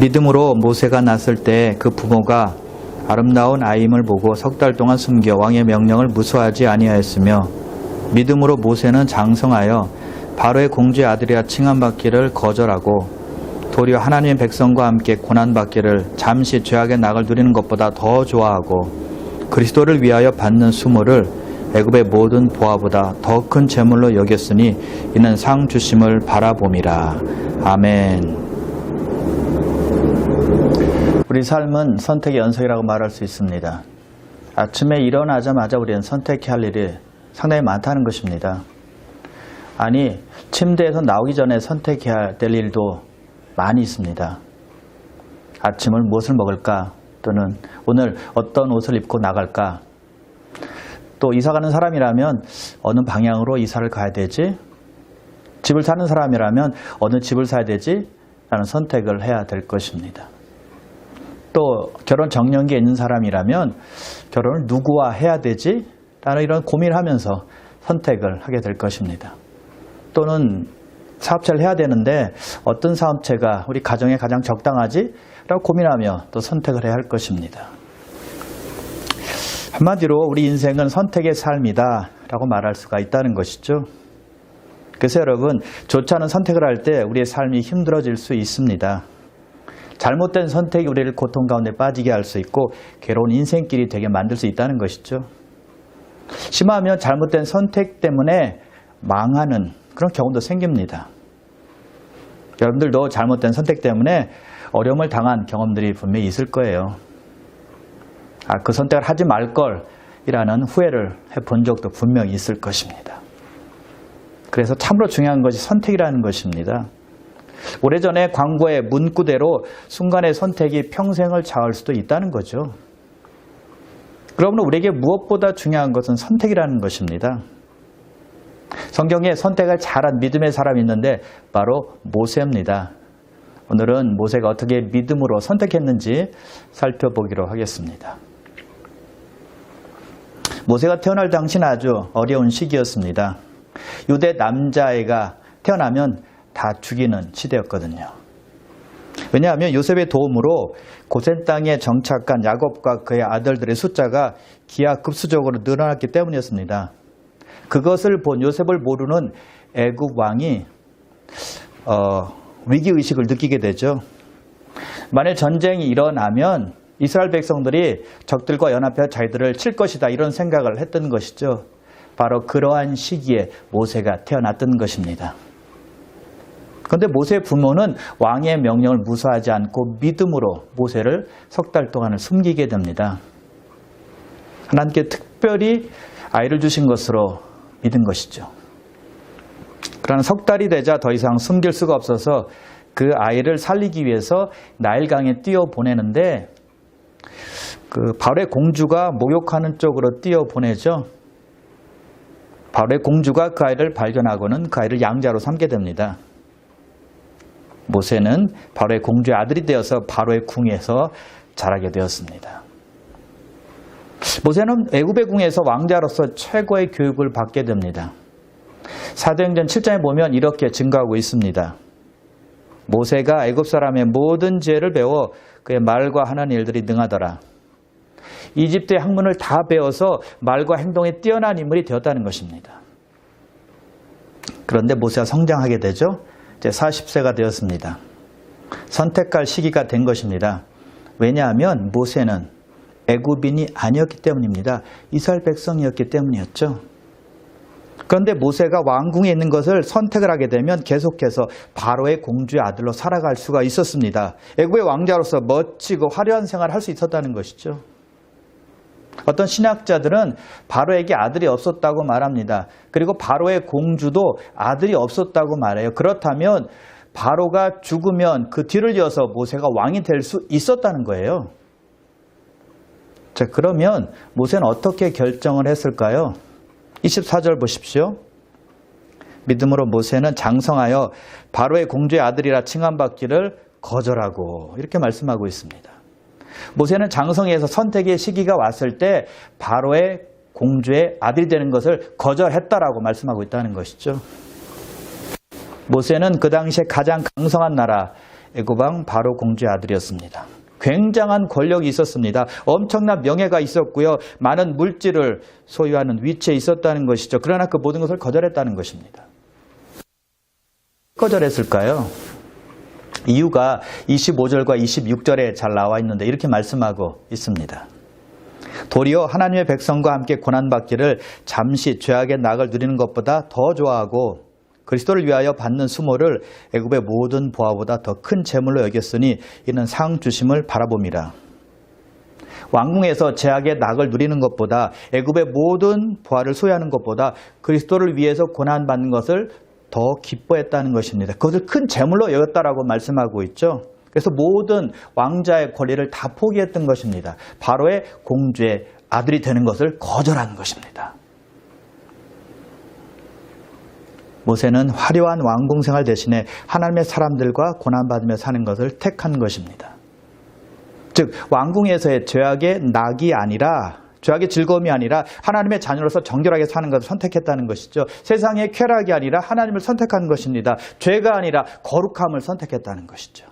믿음으로 모세가 낳았을 때 그 부모가 아름다운 아이임을 보고 석 달 동안 숨겨 왕의 명령을 무수하지 아니하였으며, 믿음으로 모세는 장성하여 바로의 공주의 아들이라 칭함받기를 거절하고 도리어 하나님의 백성과 함께 고난받기를 잠시 죄악의 낙을 누리는 것보다 더 좋아하고 그리스도를 위하여 받는 수모를 애굽의 모든 보화보다 더 큰 재물로 여겼으니 이는 상 주심을 바라봄이라. 아멘. 우리 삶은 선택의 연속이라고 말할 수 있습니다. 아침에 일어나자마자 우리는 선택해야 할 일이 상당히 많다는 것입니다. 아니, 침대에서 나오기 전에 선택해야 될 일도 많이 있습니다. 아침을 무엇을 먹을까? 또는 오늘 어떤 옷을 입고 나갈까? 또 이사 가는 사람이라면 어느 방향으로 이사를 가야 되지? 집을 사는 사람이라면 어느 집을 사야 되지? 라는 선택을 해야 될 것입니다. 또 결혼 정년기에 있는 사람이라면 결혼을 누구와 해야 되지? 라는 이런 고민을 하면서 선택을 하게 될 것입니다. 또는 사업체를 해야 되는데 어떤 사업체가 우리 가정에 가장 적당하지? 라고 고민하며 또 선택을 해야 할 것입니다. 한마디로 우리 인생은 선택의 삶이다 라고 말할 수가 있다는 것이죠. 그래서 여러분, 좋지 않은 선택을 할 때 우리의 삶이 힘들어질 수 있습니다. 잘못된 선택이 우리를 고통 가운데 빠지게 할 수 있고 괴로운 인생길이 되게 만들 수 있다는 것이죠. 심하면 잘못된 선택 때문에 망하는 그런 경우도 생깁니다. 여러분들도 잘못된 선택 때문에 어려움을 당한 경험들이 분명히 있을 거예요. 그 선택을 하지 말걸 이라는 후회를 해본 적도 분명히 있을 것입니다. 그래서 참으로 중요한 것이 선택이라는 것입니다. 오래전에 광고의 문구대로 순간의 선택이 평생을 좌우할 수도 있다는 거죠. 그러므로 우리에게 무엇보다 중요한 것은 선택이라는 것입니다. 성경에 선택을 잘한 믿음의 사람이 있는데 바로 모세입니다. 오늘은 모세가 어떻게 믿음으로 선택했는지 살펴보기로 하겠습니다. 모세가 태어날 당시는 아주 어려운 시기였습니다. 유대 남자애가 태어나면 다 죽이는 시대였거든요. 왜냐하면 요셉의 도움으로 고센 땅에 정착한 야곱과 그의 아들들의 숫자가 기하급수적으로 늘어났기 때문이었습니다. 그것을 본 요셉을 모르는 애굽 왕이 위기의식을 느끼게 되죠. 만일 전쟁이 일어나면 이스라엘 백성들이 적들과 연합해 자기들을 칠 것이다, 이런 생각을 했던 것이죠. 바로 그러한 시기에 모세가 태어났던 것입니다. 그런데 모세의 부모는 왕의 명령을 무시하지 않고 믿음으로 모세를 석 달 동안을 숨기게 됩니다. 하나님께 특별히 아이를 주신 것으로 믿은 것이죠. 그러나 석 달이 되자 더 이상 숨길 수가 없어서 그 아이를 살리기 위해서 나일강에 띄어보내는데 그 바로의 공주가 목욕하는 쪽으로 띄어보내죠. 바로의 공주가 그 아이를 발견하고는 그 아이를 양자로 삼게 됩니다. 모세는 바로의 공주의 아들이 되어서 바로의 궁에서 자라게 되었습니다. 모세는 애굽의 궁에서 왕자로서 최고의 교육을 받게 됩니다. 사도행전 7장에 보면 이렇게 증거하고 있습니다. 모세가 애굽 사람의 모든 지혜를 배워 그의 말과 하는 일들이 능하더라. 이집트의 학문을 다 배워서 말과 행동에 뛰어난 인물이 되었다는 것입니다. 그런데 모세가 성장하게 되죠. 이제 40세가 되었습니다. 선택할 시기가 된 것입니다. 왜냐하면 모세는 애굽인이 아니었기 때문입니다. 이스라엘 백성이었기 때문이었죠. 그런데 모세가 왕궁에 있는 것을 선택을 하게 되면 계속해서 바로의 공주의 아들로 살아갈 수가 있었습니다. 애굽의 왕자로서 멋지고 화려한 생활을 할 수 있었다는 것이죠. 어떤 신학자들은 바로에게 아들이 없었다고 말합니다. 그리고 바로의 공주도 아들이 없었다고 말해요. 그렇다면 바로가 죽으면 그 뒤를 이어서 모세가 왕이 될 수 있었다는 거예요. 자, 그러면 모세는 어떻게 결정을 했을까요? 24절 보십시오. 믿음으로 모세는 장성하여 바로의 공주의 아들이라 칭함받기를 거절하고, 이렇게 말씀하고 있습니다. 모세는 장성해서 선택의 시기가 왔을 때 바로의 공주의 아들이 되는 것을 거절했다라고 말씀하고 있다는 것이죠. 모세는 그 당시에 가장 강성한 나라 애굽왕 바로 공주의 아들이었습니다. 굉장한 권력이 있었습니다. 엄청난 명예가 있었고요. 많은 물질을 소유하는 위치에 있었다는 것이죠. 그러나 그 모든 것을 거절했다는 것입니다. 거절했을까요? 이유가 25절과 26절에 잘 나와 있는데 이렇게 말씀하고 있습니다. 도리어 하나님의 백성과 함께 고난받기를 잠시 죄악의 낙을 누리는 것보다 더 좋아하고 그리스도를 위하여 받는 수모를 애굽의 모든 보화보다 더 큰 재물로 여겼으니 이는 상 주심을 바라봅니다. 왕궁에서 죄악의 낙을 누리는 것보다 애굽의 모든 보화를 소유하는 것보다 그리스도를 위해서 고난받는 것을 더 기뻐했다는 것입니다. 그것을 큰 재물로 여겼다라고 말씀하고 있죠. 그래서 모든 왕자의 권리를 다 포기했던 것입니다. 바로의 공주의 아들이 되는 것을 거절한 것입니다. 모세는 화려한 왕궁 생활 대신에 하나님의 사람들과 고난받으며 사는 것을 택한 것입니다. 즉 왕궁에서의 죄악의 낙이 아니라 죄악의 즐거움이 아니라 하나님의 자녀로서 정결하게 사는 것을 선택했다는 것이죠. 세상의 쾌락이 아니라 하나님을 선택한 것입니다. 죄가 아니라 거룩함을 선택했다는 것이죠.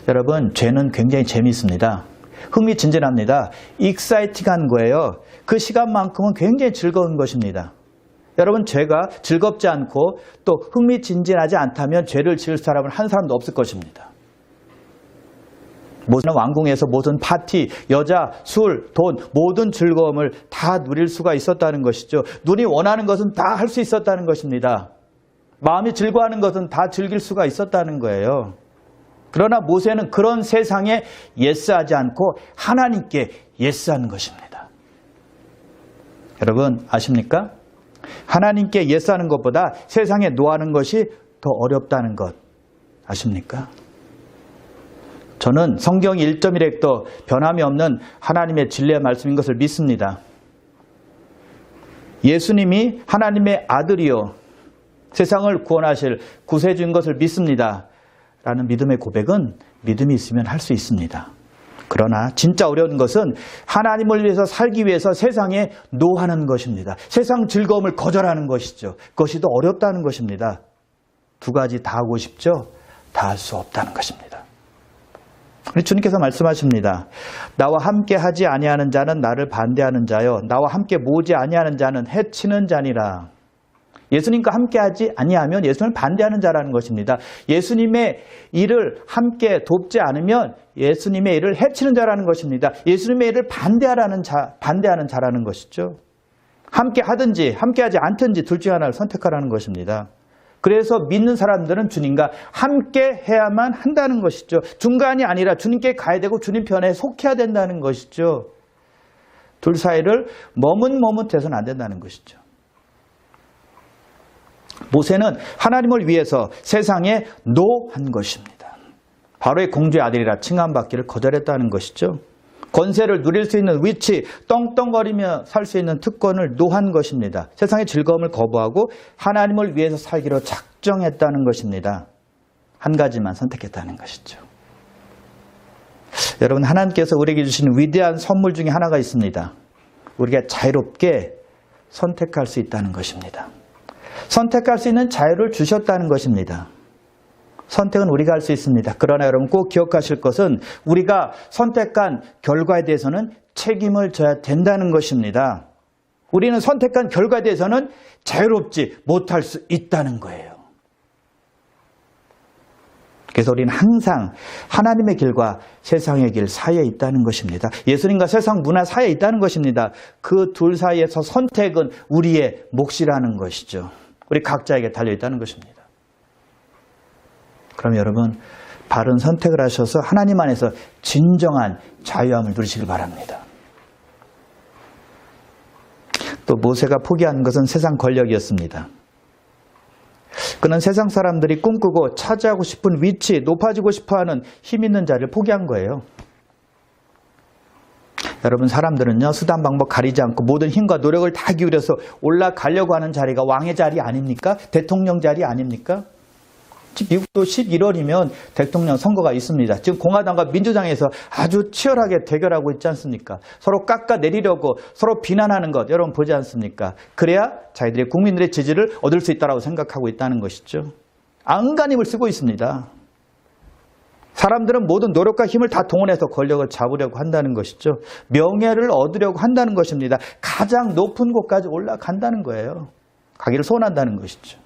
여러분, 죄는 굉장히 재미있습니다. 흥미진진합니다. 익사이팅한 거예요. 그 시간만큼은 굉장히 즐거운 것입니다. 여러분, 죄가 즐겁지 않고 또 흥미진진하지 않다면 죄를 지을 사람은 한 사람도 없을 것입니다. 모세는 왕궁에서 모든 파티, 여자, 술, 돈, 모든 즐거움을 다 누릴 수가 있었다는 것이죠. 눈이 원하는 것은 다 할 수 있었다는 것입니다. 마음이 즐거워하는 것은 다 즐길 수가 있었다는 거예요. 그러나 모세는 그런 세상에 예스하지 않고 하나님께 예스하는 것입니다. 여러분 아십니까? 하나님께 예스하는 것보다 세상에 노하는 것이 더 어렵다는 것 아십니까? 저는 성경 1.1획도 변함이 없는 하나님의 진리의 말씀인 것을 믿습니다. 예수님이 하나님의 아들이요 세상을 구원하실 구세주인 것을 믿습니다. 라는 믿음의 고백은 믿음이 있으면 할 수 있습니다. 그러나 진짜 어려운 것은 하나님을 위해서 살기 위해서 세상에 노하는 것입니다. 세상 즐거움을 거절하는 것이죠. 그것이 더 어렵다는 것입니다. 두 가지 다 하고 싶죠? 다 할 수 없다는 것입니다. 우리 주님께서 말씀하십니다. 나와 함께 하지 아니하는 자는 나를 반대하는 자요 나와 함께 모으지 아니하는 자는 해치는 자니라. 예수님과 함께하지 아니하면 예수님을 반대하는 자라는 것입니다. 예수님의 일을 함께 돕지 않으면 예수님의 일을 해치는 자라는 것입니다. 예수님의 일을 반대하는 자라는 것이죠. 함께 하든지 함께하지 않든지 둘 중 하나를 선택하라는 것입니다. 그래서 믿는 사람들은 주님과 함께 해야만 한다는 것이죠. 중간이 아니라 주님께 가야 되고 주님 편에 속해야 된다는 것이죠. 둘 사이를 머뭇머뭇해서는 안 된다는 것이죠. 모세는 하나님을 위해서 세상에 노한 것입니다. 바로의 공주의 아들이라 칭함받기를 거절했다는 것이죠. 권세를 누릴 수 있는 위치, 떵떵거리며 살 수 있는 특권을 노한 것입니다. 세상의 즐거움을 거부하고 하나님을 위해서 살기로 작정했다는 것입니다. 한 가지만 선택했다는 것이죠. 여러분, 하나님께서 우리에게 주시는 위대한 선물 중에 하나가 있습니다. 우리가 자유롭게 선택할 수 있다는 것입니다. 선택할 수 있는 자유를 주셨다는 것입니다. 선택은 우리가 할 수 있습니다. 그러나 여러분 꼭 기억하실 것은 우리가 선택한 결과에 대해서는 책임을 져야 된다는 것입니다. 우리는 선택한 결과에 대해서는 자유롭지 못할 수 있다는 거예요. 그래서 우리는 항상 하나님의 길과 세상의 길 사이에 있다는 것입니다. 예수님과 세상 문화 사이에 있다는 것입니다. 그 둘 사이에서 선택은 우리의 몫이라는 것이죠. 우리 각자에게 달려있다는 것입니다. 그럼 여러분 바른 선택을 하셔서 하나님 안에서 진정한 자유함을 누리시길 바랍니다. 또 모세가 포기한 것은 세상 권력이었습니다. 그는 세상 사람들이 꿈꾸고 차지하고 싶은 위치, 높아지고 싶어하는 힘 있는 자리를 포기한 거예요. 여러분 사람들은요 수단 방법 가리지 않고 모든 힘과 노력을 다 기울여서 올라가려고 하는 자리가 왕의 자리 아닙니까? 대통령 자리 아닙니까? 미국도 11월이면 대통령 선거가 있습니다. 지금 공화당과 민주당에서 아주 치열하게 대결하고 있지 않습니까? 서로 깎아내리려고 서로 비난하는 것 여러분 보지 않습니까? 그래야 자기들의 국민들의 지지를 얻을 수 있다고 생각하고 있다는 것이죠. 안간힘을 쓰고 있습니다. 사람들은 모든 노력과 힘을 다 동원해서 권력을 잡으려고 한다는 것이죠. 명예를 얻으려고 한다는 것입니다. 가장 높은 곳까지 올라간다는 거예요. 가기를 소원한다는 것이죠.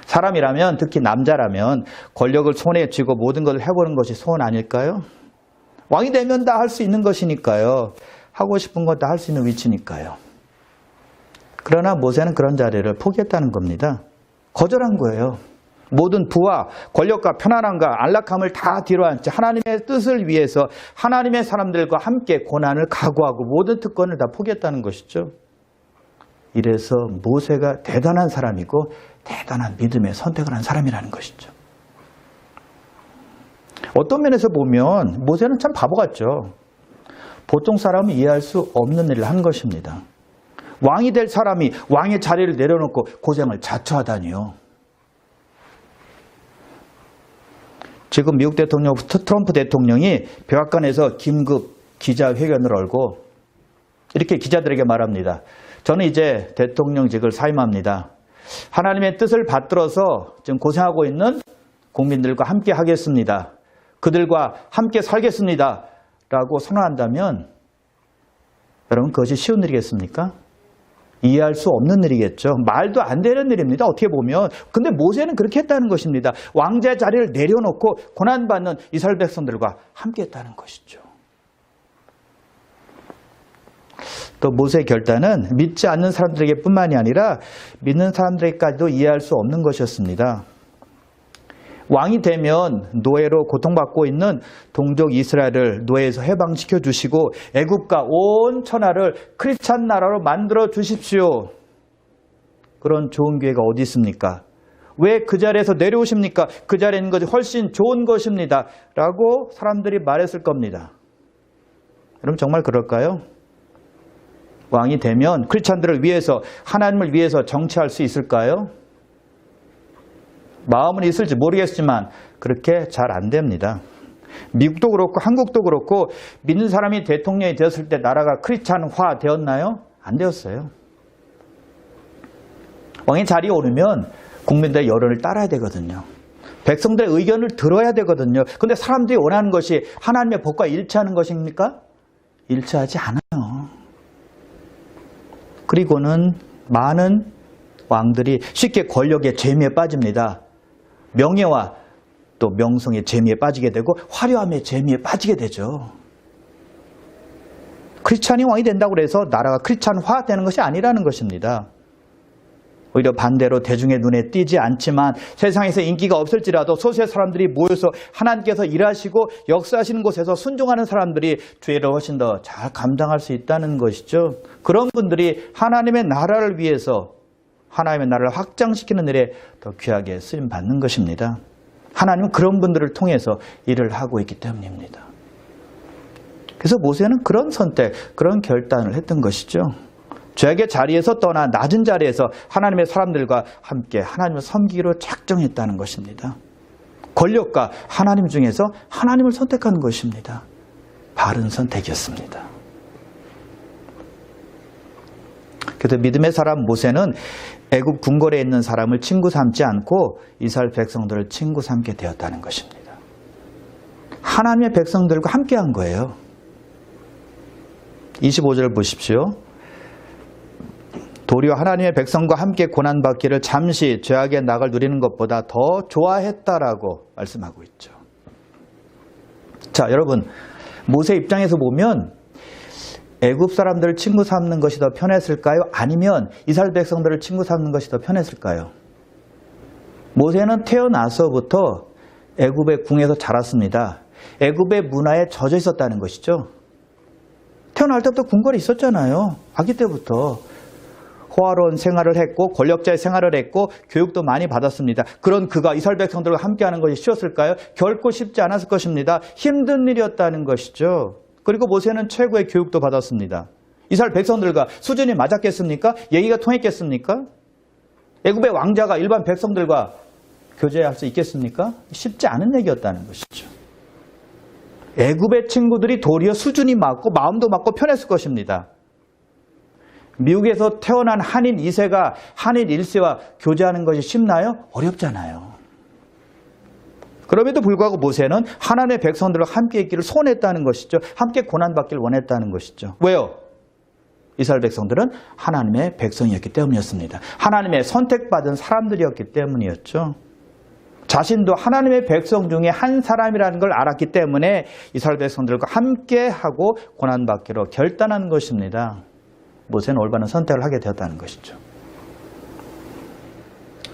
사람이라면, 특히 남자라면 권력을 손에 쥐고 모든 것을 해보는 것이 소원 아닐까요? 왕이 되면 다 할 수 있는 것이니까요. 하고 싶은 것 다 할 수 있는 위치니까요. 그러나 모세는 그런 자리를 포기했다는 겁니다. 거절한 거예요. 모든 부와 권력과 편안함과 안락함을 다 뒤로 앉지 하나님의 뜻을 위해서 하나님의 사람들과 함께 고난을 각오하고 모든 특권을 다 포기했다는 것이죠. 이래서 모세가 대단한 사람이고 대단한 믿음의 선택을 한 사람이라는 것이죠. 어떤 면에서 보면 모세는 참 바보 같죠. 보통 사람은 이해할 수 없는 일을 한 것입니다. 왕이 될 사람이 왕의 자리를 내려놓고 고생을 자처하다니요. 지금 미국 대통령 트럼프 대통령이 백악관에서 긴급 기자회견을 열고 이렇게 기자들에게 말합니다. 저는 이제 대통령직을 사임합니다. 하나님의 뜻을 받들어서 지금 고생하고 있는 국민들과 함께 하겠습니다. 그들과 함께 살겠습니다. 라고 선언한다면 여러분 그것이 쉬운 일이겠습니까? 이해할 수 없는 일이겠죠. 말도 안 되는 일입니다. 어떻게 보면. 근데 모세는 그렇게 했다는 것입니다. 왕자의 자리를 내려놓고 고난받는 이스라엘 백성들과 함께 했다는 것이죠. 또 모세의 결단은 믿지 않는 사람들에게 뿐만이 아니라 믿는 사람들에게까지도 이해할 수 없는 것이었습니다. 왕이 되면 노예로 고통받고 있는 동족 이스라엘을 노예에서 해방시켜 주시고 애굽과 온 천하를 크리스찬 나라로 만들어 주십시오. 그런 좋은 기회가 어디 있습니까? 왜 그 자리에서 내려오십니까? 그 자리에 있는 것이 훨씬 좋은 것입니다. 라고 사람들이 말했을 겁니다. 여러분 정말 그럴까요? 왕이 되면 크리스찬들을 위해서 하나님을 위해서 정치할 수 있을까요? 마음은 있을지 모르겠지만 그렇게 잘 안 됩니다. 미국도 그렇고 한국도 그렇고 믿는 사람이 대통령이 되었을 때 나라가 크리스찬화 되었나요? 안 되었어요. 왕의 자리에 오르면 국민들의 여론을 따라야 되거든요. 백성들의 의견을 들어야 되거든요. 그런데 사람들이 원하는 것이 하나님의 법과 일치하는 것입니까? 일치하지 않아요. 그리고는 많은 왕들이 쉽게 권력의 재미에 빠집니다. 명예와 또 명성의 재미에 빠지게 되고 화려함의 재미에 빠지게 되죠. 크리스찬이 왕이 된다고 해서 나라가 크리스찬화 되는 것이 아니라는 것입니다. 오히려 반대로 대중의 눈에 띄지 않지만 세상에서 인기가 없을지라도 소수의 사람들이 모여서 하나님께서 일하시고 역사하시는 곳에서 순종하는 사람들이 죄를 훨씬 더 잘 감당할 수 있다는 것이죠. 그런 분들이 하나님의 나라를 위해서 하나님의 나라를 확장시키는 일에 더 귀하게 쓰임받는 것입니다. 하나님은 그런 분들을 통해서 일을 하고 있기 때문입니다. 그래서 모세는 그런 선택, 그런 결단을 했던 것이죠. 죄악의 자리에서 떠나 낮은 자리에서 하나님의 사람들과 함께 하나님을 섬기기로 작정했다는 것입니다. 권력과 하나님 중에서 하나님을 선택하는 것입니다. 바른 선택이었습니다. 그래서 믿음의 사람 모세는 애굽 궁궐에 있는 사람을 친구 삼지 않고 이스라엘 백성들을 친구 삼게 되었다는 것입니다. 하나님의 백성들과 함께 한 거예요. 25절을 보십시오. 도리어 하나님의 백성과 함께 고난받기를 잠시 죄악의 낙을 누리는 것보다 더 좋아했다라고 말씀하고 있죠. 자, 여러분 모세 입장에서 보면 애굽 사람들을 친구 삼는 것이 더 편했을까요? 아니면 이스라엘 백성들을 친구 삼는 것이 더 편했을까요? 모세는 태어나서부터 애굽의 궁에서 자랐습니다. 애굽의 문화에 젖어 있었다는 것이죠. 태어날 때부터 궁궐에 있었잖아요. 아기 때부터. 호화로운 생활을 했고 권력자의 생활을 했고 교육도 많이 받았습니다. 그런 그가 이스라엘 백성들과 함께하는 것이 쉬웠을까요? 결코 쉽지 않았을 것입니다. 힘든 일이었다는 것이죠. 그리고 모세는 최고의 교육도 받았습니다. 이스라엘 백성들과 수준이 맞았겠습니까? 얘기가 통했겠습니까? 애굽의 왕자가 일반 백성들과 교제할 수 있겠습니까? 쉽지 않은 얘기였다는 것이죠. 애굽의 친구들이 도리어 수준이 맞고 마음도 맞고 편했을 것입니다. 미국에서 태어난 한인 2세가 한인 1세와 교제하는 것이 쉽나요? 어렵잖아요. 그럼에도 불구하고 모세는 하나님의 백성들과 함께 있기를 소원했다는 것이죠. 함께 고난받기를 원했다는 것이죠. 왜요? 이스라엘 백성들은 하나님의 백성이었기 때문이었습니다. 하나님의 선택받은 사람들이었기 때문이었죠. 자신도 하나님의 백성 중에 한 사람이라는 걸 알았기 때문에 이스라엘 백성들과 함께하고 고난받기로 결단한 것입니다. 모세는 올바른 선택을 하게 되었다는 것이죠.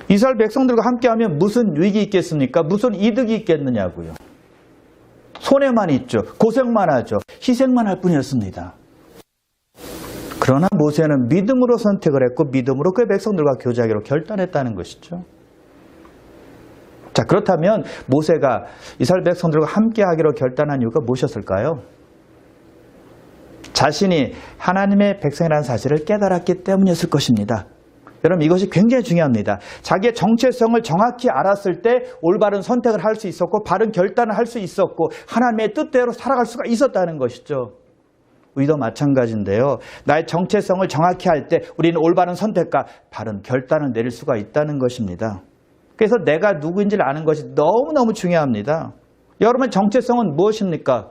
이스라엘 백성들과 함께하면 무슨 유익이 있겠습니까? 무슨 이득이 있겠느냐고요. 손해만 있죠. 고생만 하죠. 희생만 할 뿐이었습니다. 그러나 모세는 믿음으로 선택을 했고 믿음으로 그 백성들과 교제하기로 결단했다는 것이죠. 자, 그렇다면 모세가 이스라엘 백성들과 함께하기로 결단한 이유가 무엇이었을까요? 자신이 하나님의 백성이라는 사실을 깨달았기 때문이었을 것입니다. 여러분, 이것이 굉장히 중요합니다. 자기의 정체성을 정확히 알았을 때 올바른 선택을 할 수 있었고 바른 결단을 할 수 있었고 하나님의 뜻대로 살아갈 수가 있었다는 것이죠. 우리도 마찬가지인데요. 나의 정체성을 정확히 할 때 우리는 올바른 선택과 바른 결단을 내릴 수가 있다는 것입니다. 그래서 내가 누구인지를 아는 것이 너무너무 중요합니다. 여러분의 정체성은 무엇입니까?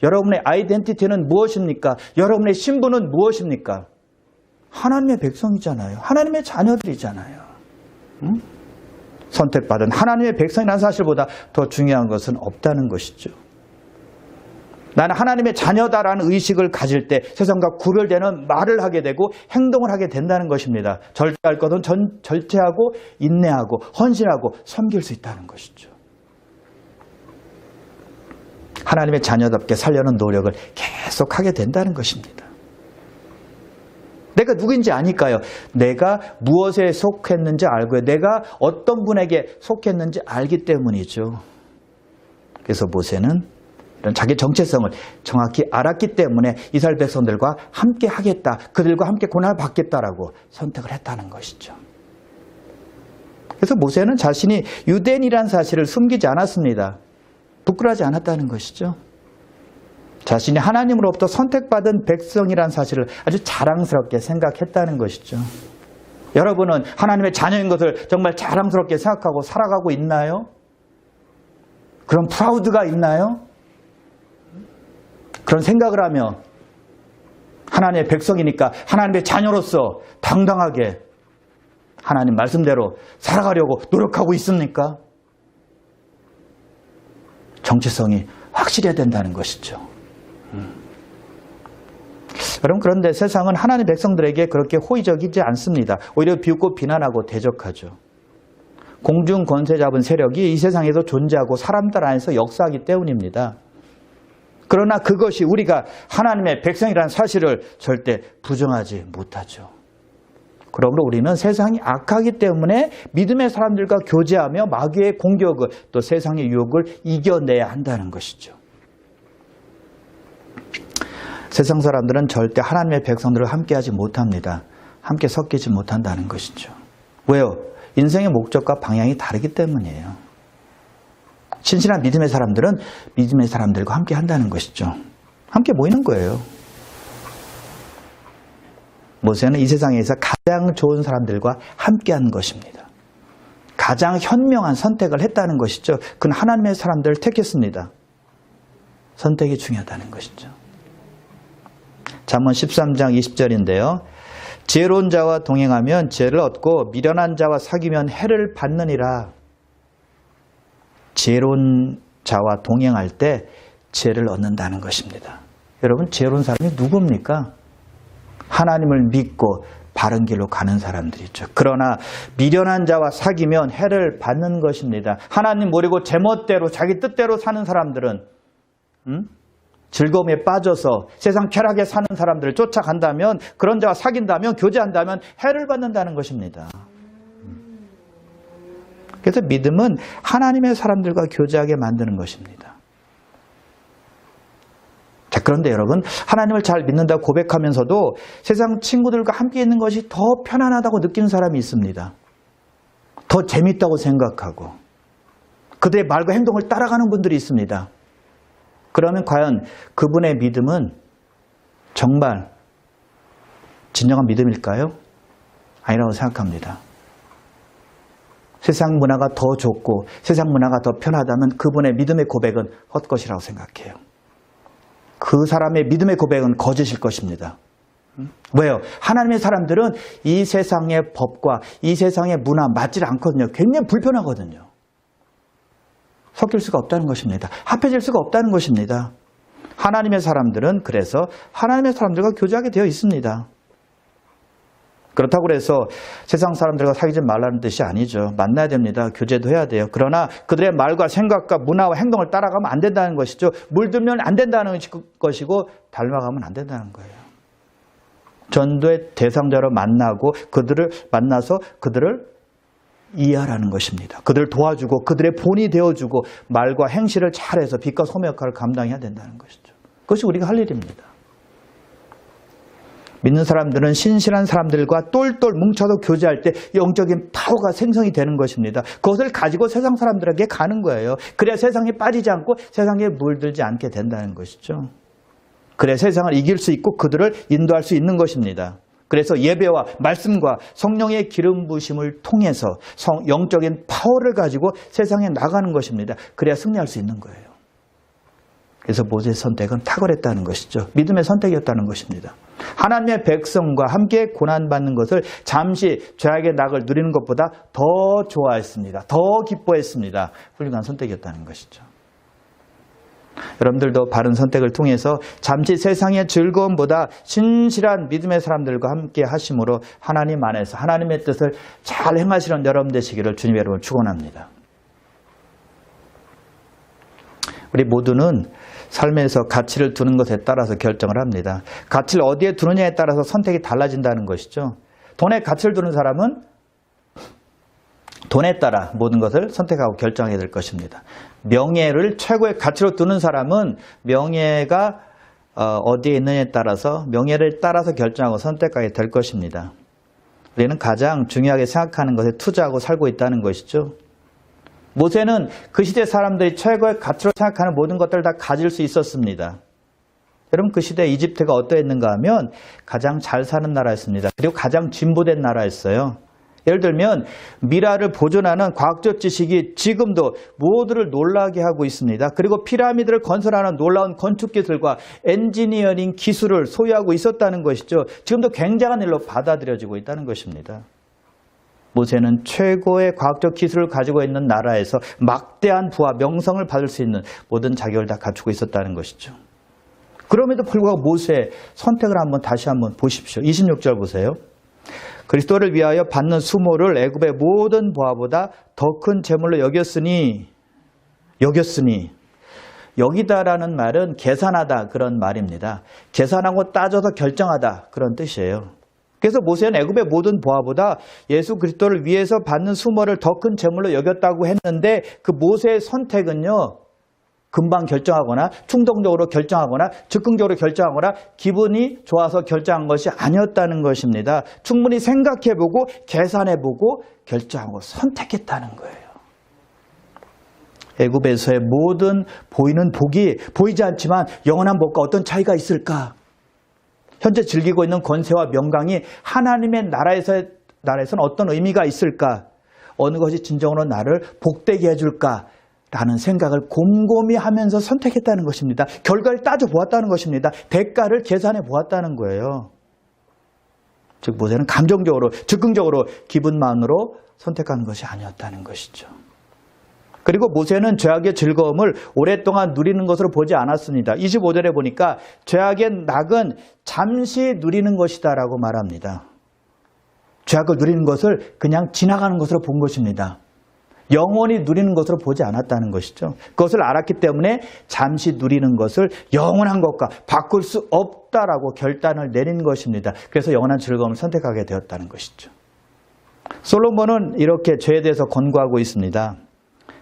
여러분의 아이덴티티는 무엇입니까? 여러분의 신분은 무엇입니까? 하나님의 백성이잖아요. 하나님의 자녀들이잖아요. 응? 선택받은 하나님의 백성이라는 사실보다 더 중요한 것은 없다는 것이죠. 나는 하나님의 자녀다라는 의식을 가질 때 세상과 구별되는 말을 하게 되고 행동을 하게 된다는 것입니다. 절제할 것은 절제하고 인내하고 헌신하고 섬길 수 있다는 것이죠. 하나님의 자녀답게 살려는 노력을 계속하게 된다는 것입니다. 내가 누구인지 아니까요. 내가 무엇에 속했는지 알고요. 내가 어떤 분에게 속했는지 알기 때문이죠. 그래서 모세는 이런 자기 정체성을 정확히 알았기 때문에 이스라엘 백성들과 함께 하겠다. 그들과 함께 고난을 받겠다라고 선택을 했다는 것이죠. 그래서 모세는 자신이 유대인이라는 사실을 숨기지 않았습니다. 부끄러워하지 않았다는 것이죠. 자신이 하나님으로부터 선택받은 백성이라는 사실을 아주 자랑스럽게 생각했다는 것이죠. 여러분은 하나님의 자녀인 것을 정말 자랑스럽게 생각하고 살아가고 있나요? 그런 프라우드가 있나요? 그런 생각을 하며 하나님의 백성이니까 하나님의 자녀로서 당당하게 하나님 말씀대로 살아가려고 노력하고 있습니까? 정체성이 확실해야 된다는 것이죠. 여러분, 그런데 세상은 하나님의 백성들에게 그렇게 호의적이지 않습니다. 오히려 비웃고 비난하고 대적하죠. 공중 권세 잡은 세력이 이 세상에서 존재하고 사람들 안에서 역사하기 때문입니다. 그러나 그것이 우리가 하나님의 백성이라는 사실을 절대 부정하지 못하죠. 그러므로 우리는 세상이 악하기 때문에 믿음의 사람들과 교제하며 마귀의 공격을 또 세상의 유혹을 이겨내야 한다는 것이죠. 세상 사람들은 절대 하나님의 백성들과 함께하지 못합니다. 함께 섞이지 못한다는 것이죠. 왜요? 인생의 목적과 방향이 다르기 때문이에요. 신실한 믿음의 사람들은 믿음의 사람들과 함께 한다는 것이죠. 함께 모이는 거예요. 모세는 이 세상에서 가장 좋은 사람들과 함께한 것입니다. 가장 현명한 선택을 했다는 것이죠. 그는 하나님의 사람들을 택했습니다. 선택이 중요하다는 것이죠. 잠언 13장 20절인데요. 지혜로운 자와 동행하면 지혜를 얻고 미련한 자와 사귀면 해를 받느니라. 지혜로운 자와 동행할 때 지혜를 얻는다는 것입니다. 여러분, 지혜로운 사람이 누굽니까? 하나님을 믿고 바른 길로 가는 사람들이죠. 그러나 미련한 자와 사귀면 해를 받는 것입니다. 하나님 모르고 제멋대로 자기 뜻대로 사는 사람들은 즐거움에 빠져서 세상 쾌락에 사는 사람들을 쫓아간다면, 그런 자와 사귄다면, 교제한다면 해를 받는다는 것입니다. 그래서 믿음은 하나님의 사람들과 교제하게 만드는 것입니다. 자, 그런데 여러분, 하나님을 잘 믿는다고 고백하면서도 세상 친구들과 함께 있는 것이 더 편안하다고 느끼는 사람이 있습니다. 더 재밌다고 생각하고 그들의 말과 행동을 따라가는 분들이 있습니다. 그러면 과연 그분의 믿음은 정말 진정한 믿음일까요? 아니라고 생각합니다. 세상 문화가 더 좋고 세상 문화가 더 편하다면 그분의 믿음의 고백은 헛것이라고 생각해요. 그 사람의 믿음의 고백은 거짓일 것입니다. 왜요? 하나님의 사람들은 이 세상의 법과 이 세상의 문화 맞지 않거든요. 굉장히 불편하거든요. 섞일 수가 없다는 것입니다. 합해질 수가 없다는 것입니다. 하나님의 사람들은 그래서 하나님의 사람들과 교제하게 되어 있습니다. 그렇다고 해서 세상 사람들과 사귀지 말라는 뜻이 아니죠. 만나야 됩니다. 교제도 해야 돼요. 그러나 그들의 말과 생각과 문화와 행동을 따라가면 안 된다는 것이죠. 물들면 안 된다는 것이고 닮아가면 안 된다는 거예요. 전도의 대상자로 만나고 그들을 만나서 그들을 이해하라는 것입니다. 그들을 도와주고 그들의 본이 되어주고 말과 행실을 잘해서 빛과 소의 역할을 감당해야 된다는 것이죠. 그것이 우리가 할 일입니다. 믿는 사람들은 신실한 사람들과 똘똘 뭉쳐서 교제할 때 영적인 파워가 생성이 되는 것입니다. 그것을 가지고 세상 사람들에게 가는 거예요. 그래야 세상에 빠지지 않고 세상에 물들지 않게 된다는 것이죠. 그래야 세상을 이길 수 있고 그들을 인도할 수 있는 것입니다. 그래서 예배와 말씀과 성령의 기름 부으심을 통해서 영적인 파워를 가지고 세상에 나가는 것입니다. 그래야 승리할 수 있는 거예요. 그래서 모세의 선택은 탁월했다는 것이죠. 믿음의 선택이었다는 것입니다. 하나님의 백성과 함께 고난받는 것을 잠시 죄악의 낙을 누리는 것보다 더 좋아했습니다. 더 기뻐했습니다. 훌륭한 선택이었다는 것이죠. 여러분들도 바른 선택을 통해서 잠시 세상의 즐거움보다 신실한 믿음의 사람들과 함께 하심으로 하나님 안에서 하나님의 뜻을 잘 행하시는 여러분 되시기를 주님 여러분 축원합니다. 우리 모두는 삶에서 가치를 두는 것에 따라서 결정을 합니다. 가치를 어디에 두느냐에 따라서 선택이 달라진다는 것이죠. 돈에 가치를 두는 사람은 돈에 따라 모든 것을 선택하고 결정하게 될 것입니다. 명예를 최고의 가치로 두는 사람은 명예가 어디에 있느냐에 따라서 명예를 따라서 결정하고 선택하게 될 것입니다. 우리는 가장 중요하게 생각하는 것에 투자하고 살고 있다는 것이죠. 모세는 그 시대 사람들이 최고의 가치로 생각하는 모든 것들을 다 가질 수 있었습니다. 여러분 그 시대 이집트가 어떠했는가 하면 가장 잘 사는 나라였습니다. 그리고 가장 진보된 나라였어요. 예를 들면 미라를 보존하는 과학적 지식이 지금도 모두를 놀라게 하고 있습니다. 그리고 피라미드를 건설하는 놀라운 건축 기술과 엔지니어링 기술을 소유하고 있었다는 것이죠. 지금도 굉장한 일로 받아들여지고 있다는 것입니다. 모세는 최고의 과학적 기술을 가지고 있는 나라에서 막대한 부와 명성을 받을 수 있는 모든 자격을 다 갖추고 있었다는 것이죠. 그럼에도 불구하고 모세의 선택을 다시 한번 보십시오. 26절 보세요. 그리스도를 위하여 받는 수모를 애굽의 모든 보화보다 더 큰 재물로 여겼으니 여기다라는 말은 계산하다 그런 말입니다. 계산하고 따져서 결정하다 그런 뜻이에요. 그래서 모세는 애굽의 모든 보화보다 예수 그리스도를 위해서 받는 수모를 더 큰 재물로 여겼다고 했는데 그 모세의 선택은요. 금방 결정하거나 충동적으로 결정하거나 즉흥적으로 결정하거나 기분이 좋아서 결정한 것이 아니었다는 것입니다. 충분히 생각해보고 계산해보고 결정하고 선택했다는 거예요. 애굽에서의 모든 보이는 복이 보이지 않지만 영원한 복과 어떤 차이가 있을까? 현재 즐기고 있는 권세와 명강이 하나님의 나라에서는 어떤 의미가 있을까? 어느 것이 진정으로 나를 복되게 해줄까? 라는 생각을 곰곰이 하면서 선택했다는 것입니다. 결과를 따져보았다는 것입니다. 대가를 계산해 보았다는 거예요. 즉 모세는 감정적으로 즉흥적으로 기분만으로 선택하는 것이 아니었다는 것이죠. 그리고 모세는 죄악의 즐거움을 오랫동안 누리는 것으로 보지 않았습니다. 25절에 보니까 죄악의 낙은 잠시 누리는 것이다 라고 말합니다. 죄악을 누리는 것을 그냥 지나가는 것으로 본 것입니다. 영원히 누리는 것으로 보지 않았다는 것이죠. 그것을 알았기 때문에 잠시 누리는 것을 영원한 것과 바꿀 수 없다라고 결단을 내린 것입니다. 그래서 영원한 즐거움을 선택하게 되었다는 것이죠. 솔로몬은 이렇게 죄에 대해서 권고하고 있습니다.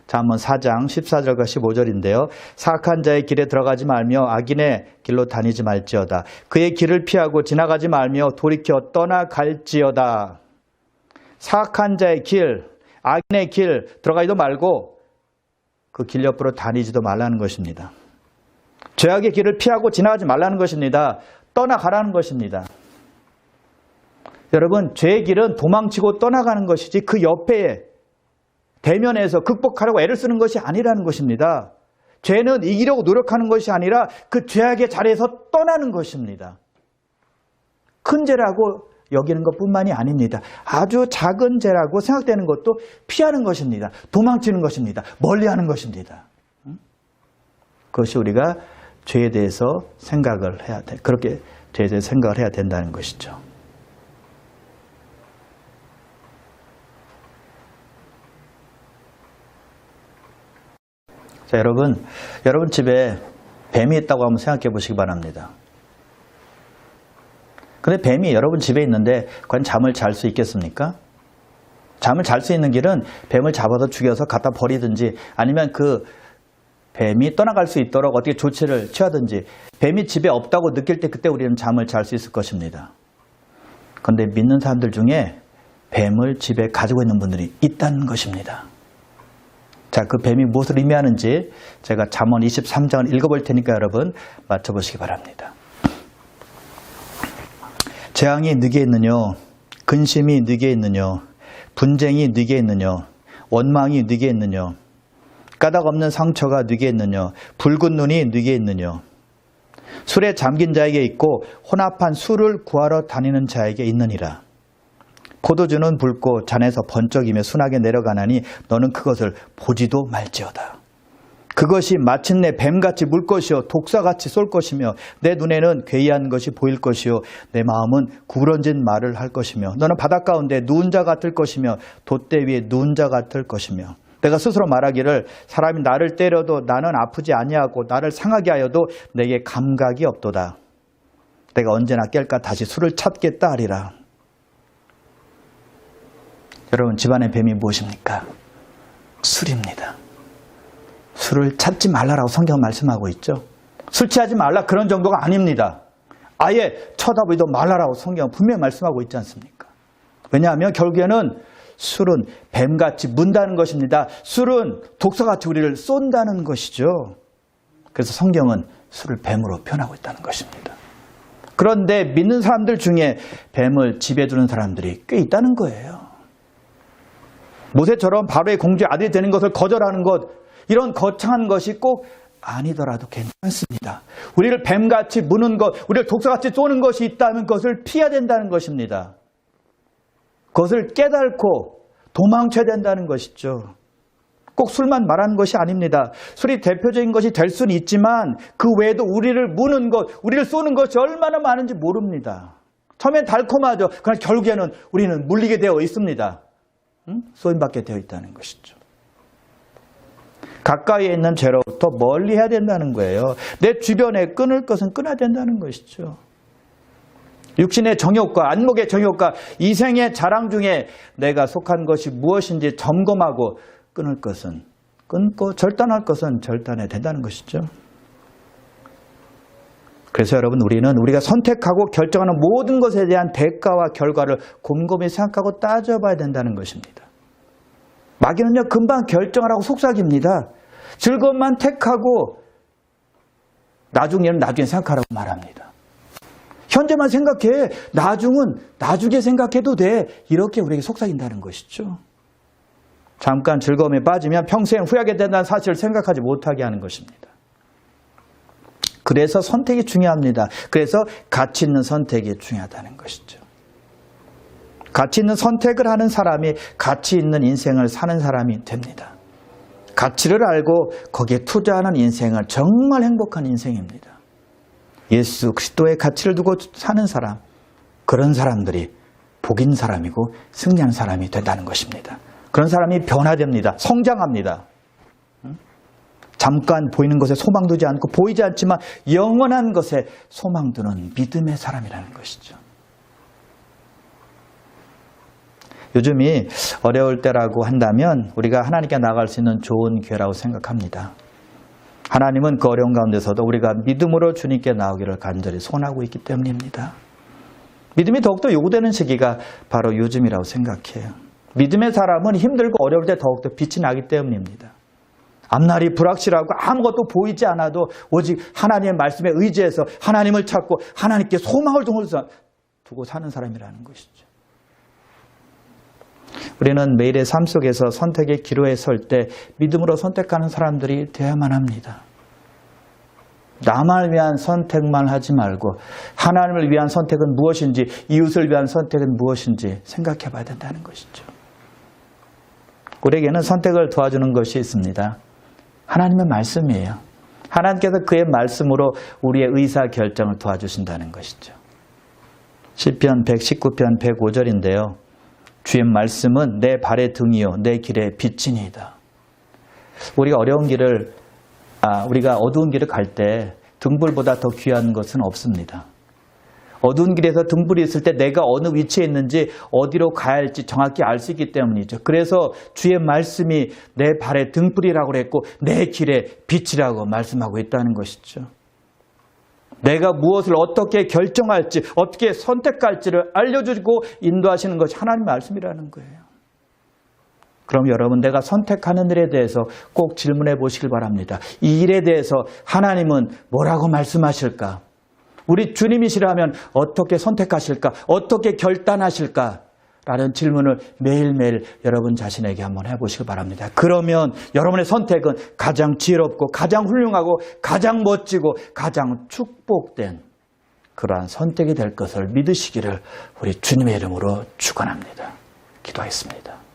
자, 한번 4장 14절과 15절인데요. 사악한 자의 길에 들어가지 말며 악인의 길로 다니지 말지어다. 그의 길을 피하고 지나가지 말며 돌이켜 떠나갈지어다. 사악한 자의 길, 악인의 길 들어가지도 말고 그 길 옆으로 다니지도 말라는 것입니다. 죄악의 길을 피하고 지나가지 말라는 것입니다. 떠나가라는 것입니다. 여러분, 죄의 길은 도망치고 떠나가는 것이지 그 옆에 대면해서 극복하려고 애를 쓰는 것이 아니라는 것입니다. 죄는 이기려고 노력하는 것이 아니라 그 죄악의 자리에서 떠나는 것입니다. 큰 죄라고 여기는 것뿐만이 아닙니다. 아주 작은 죄라고 생각되는 것도 피하는 것입니다. 도망치는 것입니다. 멀리하는 것입니다. 그것이 우리가 죄에 대해서 생각을 해야 돼. 그렇게 죄에 대해서 생각을 해야 된다는 것이죠. 자, 여러분 집에 뱀이 있다고 한번 생각해 보시기 바랍니다. 근데 뱀이 여러분 집에 있는데 과연 잠을 잘 수 있겠습니까? 잠을 잘 수 있는 길은 뱀을 잡아서 죽여서 갖다 버리든지 아니면 그 뱀이 떠나갈 수 있도록 어떻게 조치를 취하든지 뱀이 집에 없다고 느낄 때 그때 우리는 잠을 잘 수 있을 것입니다. 그런데 믿는 사람들 중에 뱀을 집에 가지고 있는 분들이 있다는 것입니다. 자, 그 뱀이 무엇을 의미하는지 제가 잠언 23장을 읽어볼 테니까 여러분 맞춰보시기 바랍니다. 재앙이 네게 있느뇨, 근심이 네게 있느뇨, 분쟁이 네게 있느뇨, 원망이 네게 있느뇨, 까닭 없는 상처가 네게 있느뇨, 붉은 눈이 네게 있느뇨. 술에 잠긴 자에게 있고 혼합한 술을 구하러 다니는 자에게 있느니라. 포도주는 붉고 잔에서 번쩍이며 순하게 내려가나니 너는 그것을 보지도 말지어다. 그것이 마침내 뱀같이 물 것이요 독사같이 쏠 것이며 내 눈에는 괴이한 것이 보일 것이요 내 마음은 구부러진 말을 할 것이며 너는 바닷 가운데 누운 자 같을 것이며 돛대 위에 누운 자 같을 것이며 내가 스스로 말하기를 사람이 나를 때려도 나는 아프지 아니하고 나를 상하게 하여도 내게 감각이 없도다. 내가 언제나 깰까 다시 술을 찾겠다 하리라. 여러분 집안의 뱀이 무엇입니까? 술입니다. 술을 찾지 말라라고 성경은 말씀하고 있죠. 술 취하지 말라 그런 정도가 아닙니다. 아예 쳐다보지도 말라라고 성경은 분명히 말씀하고 있지 않습니까? 왜냐하면 결국에는 술은 뱀같이 문다는 것입니다. 술은 독사같이 우리를 쏜다는 것이죠. 그래서 성경은 술을 뱀으로 표현하고 있다는 것입니다. 그런데 믿는 사람들 중에 뱀을 집에 두는 사람들이 꽤 있다는 거예요. 모세처럼 바로의 공주의 아들이 되는 것을 거절하는 것, 이런 거창한 것이 꼭 아니더라도 괜찮습니다. 우리를 뱀같이 무는 것, 우리를 독사같이 쏘는 것이 있다면 그것을 피해야 된다는 것입니다. 그것을 깨닫고 도망쳐야 된다는 것이죠. 꼭 술만 말하는 것이 아닙니다. 술이 대표적인 것이 될 수는 있지만 그 외에도 우리를 무는 것, 우리를 쏘는 것이 얼마나 많은지 모릅니다. 처음엔 달콤하죠. 그러나 결국에는 우리는 물리게 되어 있습니다. 쏘임받게 되어 있다는 것이죠. 가까이에 있는 죄로부터 멀리 해야 된다는 거예요. 내 주변에 끊을 것은 끊어야 된다는 것이죠. 육신의 정욕과 안목의 정욕과 이생의 자랑 중에 내가 속한 것이 무엇인지 점검하고 끊을 것은 끊고 절단할 것은 절단해야 된다는 것이죠. 그래서 여러분 우리는 우리가 선택하고 결정하는 모든 것에 대한 대가와 결과를 곰곰이 생각하고 따져봐야 된다는 것입니다. 마귀는요 금방 결정하라고 속삭입니다. 즐거움만 택하고 나중에는 나중에 생각하라고 말합니다. 현재만 생각해. 나중은 나중에 생각해도 돼. 이렇게 우리에게 속삭인다는 것이죠. 잠깐 즐거움에 빠지면 평생 후회하게 된다는 사실을 생각하지 못하게 하는 것입니다. 그래서 선택이 중요합니다. 그래서 가치 있는 선택이 중요하다는 것이죠. 가치 있는 선택을 하는 사람이 가치 있는 인생을 사는 사람이 됩니다. 가치를 알고 거기에 투자하는 인생은 정말 행복한 인생입니다. 예수 그리스도의 가치를 두고 사는 사람, 그런 사람들이 복인 사람이고 승리한 사람이 된다는 것입니다. 그런 사람이 변화됩니다. 성장합니다. 잠깐 보이는 것에 소망 두지 않고 보이지 않지만 영원한 것에 소망 두는 믿음의 사람이라는 것이죠. 요즘이 어려울 때라고 한다면 우리가 하나님께 나아갈 수 있는 좋은 기회라고 생각합니다. 하나님은 그 어려운 가운데서도 우리가 믿음으로 주님께 나오기를 간절히 소원하고 있기 때문입니다. 믿음이 더욱더 요구되는 시기가 바로 요즘이라고 생각해요. 믿음의 사람은 힘들고 어려울 때 더욱더 빛이 나기 때문입니다. 앞날이 불확실하고 아무것도 보이지 않아도 오직 하나님의 말씀에 의지해서 하나님을 찾고 하나님께 소망을 두고 사는 사람이라는 것이죠. 우리는 매일의 삶 속에서 선택의 기로에 설 때 믿음으로 선택하는 사람들이 되어야만 합니다. 나만을 위한 선택만 하지 말고 하나님을 위한 선택은 무엇인지, 이웃을 위한 선택은 무엇인지 생각해 봐야 된다는 것이죠. 우리에게는 선택을 도와주는 것이 있습니다. 하나님의 말씀이에요. 하나님께서 그의 말씀으로 우리의 의사결정을 도와주신다는 것이죠. 시편 119편 105절인데요. 주의 말씀은 내 발의 등이요 내 길의 빛이니이다. 우리가 우리가 어두운 길을 갈 때 등불보다 더 귀한 것은 없습니다. 어두운 길에서 등불이 있을 때 내가 어느 위치에 있는지 어디로 가야 할지 정확히 알 수 있기 때문이죠. 그래서 주의 말씀이 내 발의 등불이라고 그랬고 내 길의 빛이라고 말씀하고 있다는 것이죠. 내가 무엇을 어떻게 결정할지, 어떻게 선택할지를 알려주고 인도하시는 것이 하나님의 말씀이라는 거예요. 그럼 여러분, 내가 선택하는 일에 대해서 꼭 질문해 보시길 바랍니다. 이 일에 대해서 하나님은 뭐라고 말씀하실까? 우리 주님이시라면 어떻게 선택하실까? 어떻게 결단하실까? 라는 질문을 매일매일 여러분 자신에게 한번 해보시기 바랍니다. 그러면 여러분의 선택은 가장 지혜롭고 가장 훌륭하고 가장 멋지고 가장 축복된 그러한 선택이 될 것을 믿으시기를 우리 주님의 이름으로 축원합니다. 기도하겠습니다.